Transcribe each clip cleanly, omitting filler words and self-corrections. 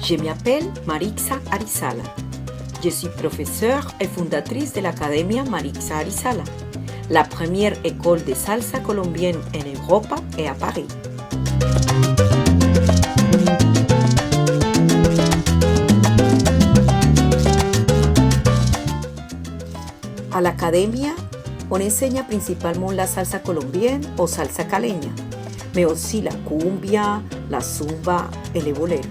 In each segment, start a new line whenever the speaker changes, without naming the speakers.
Je m'appelle Marixa Arizala. Je suis professeure et fondatrice de l'Academia Marixa Arizala, la première école de salsa colombienne en Europe et à Paris. À l'Academia, on enseigne principalement la salsa colombienne ou salsa caleña, mais aussi la cumbia, la zumba et le bolero.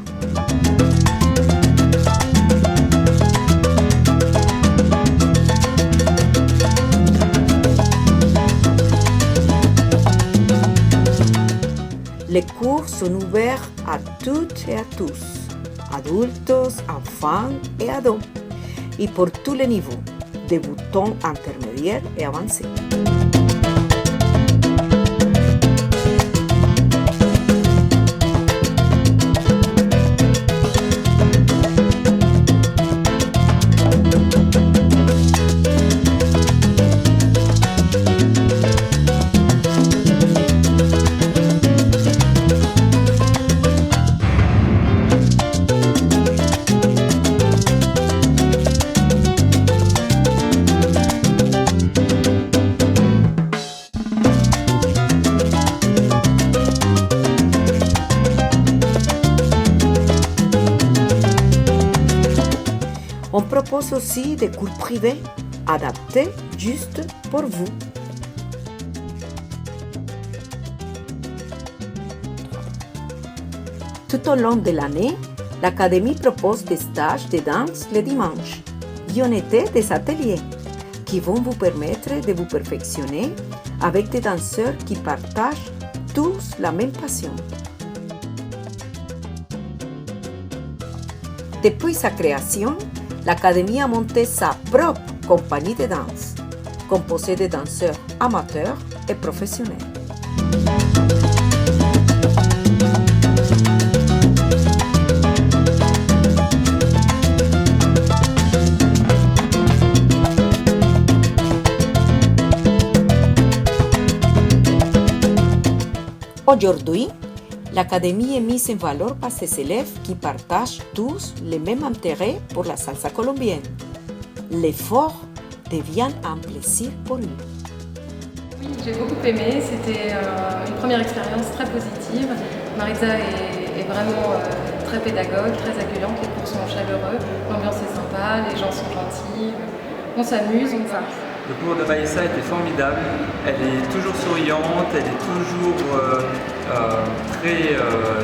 Les cours sont ouverts à toutes et à tous, adultes, enfants et ados, et pour tous les niveaux, débutants, intermédiaires et avancés. On propose aussi des cours privés adaptés juste pour vous. Tout au long de l'année, l'Académie propose des stages de danse le dimanche et en été des ateliers qui vont vous permettre de vous perfectionner avec des danseurs qui partagent tous la même passion. Depuis sa création, l'Académie a monté sa propre compagnie de danse, composée de danseurs amateurs et professionnels. Aujourd'hui, l'Académie est mise en valeur par ses élèves qui partagent tous les mêmes intérêts pour la salsa colombienne. L'effort devient un plaisir pour eux.
Oui, j'ai beaucoup aimé. C'était une première expérience très positive. Marixa est vraiment très pédagogue, très accueillante. Les cours sont chaleureux, l'ambiance est sympa, les gens sont gentils. On s'amuse, on va.
Le cours de Marixa était formidable. Elle est toujours souriante, elle est toujours très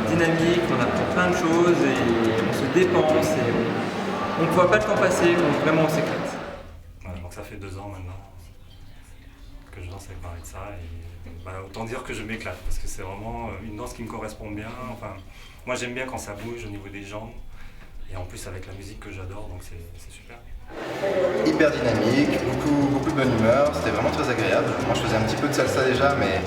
dynamique, on apprend plein de choses et on se dépense et on ne voit pas le temps passer, donc vraiment on s'éclate.
Voilà, donc ça fait 2 ans maintenant que je danse avec Marixa et autant dire que je m'éclate parce que c'est vraiment une danse qui me correspond bien. Enfin, moi j'aime bien quand ça bouge au niveau des jambes et en plus avec la musique que j'adore, donc c'est super.
Hyper dynamique, beaucoup de bonne humeur, c'était vraiment très agréable. Moi je faisais un petit peu de salsa déjà, mais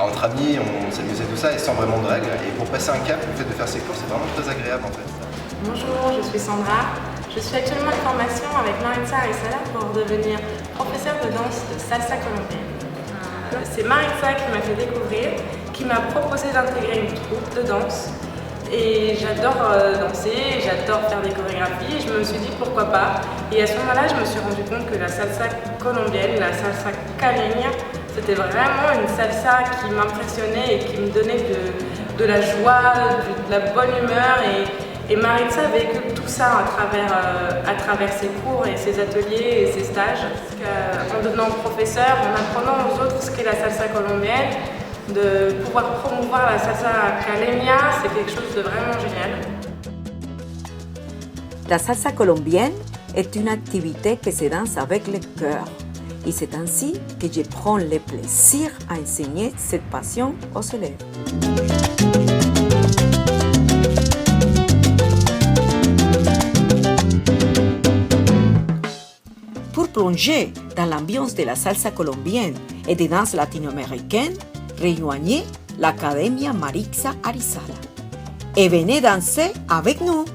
entre amis on s'amusait tout ça et sans vraiment de règles. Et pour passer un cap, le fait de faire ces cours, c'est vraiment très agréable en fait.
Bonjour, je suis Sandra. Je suis actuellement en formation avec Marixa Arizala pour devenir professeure de danse de salsa colombienne. C'est Marixa qui m'a fait découvrir, qui m'a proposé d'intégrer une troupe de danse. Et j'adore danser, j'adore faire des chorégraphies et je me suis dit pourquoi pas. Et à ce moment-là, je me suis rendu compte que la salsa colombienne, la salsa caleña, c'était vraiment une salsa qui m'impressionnait et qui me donnait de la joie, de la bonne humeur. Et Marixa véhicule tout ça à travers ses cours et ses ateliers et ses stages. En devenant professeur, en apprenant aux autres ce qu'est la salsa colombienne, de pouvoir promouvoir la salsa caleña, c'est quelque chose de vraiment génial.
La salsa colombienne est une activité que se danse avec le cœur. Et c'est ainsi que je prends le plaisir à enseigner cette passion aux élèves. Pour plonger dans l'ambiance de la salsa colombienne et des danses latino-américaines, rejoignez l'Academia Marixa Arizala et venez danser avec nous.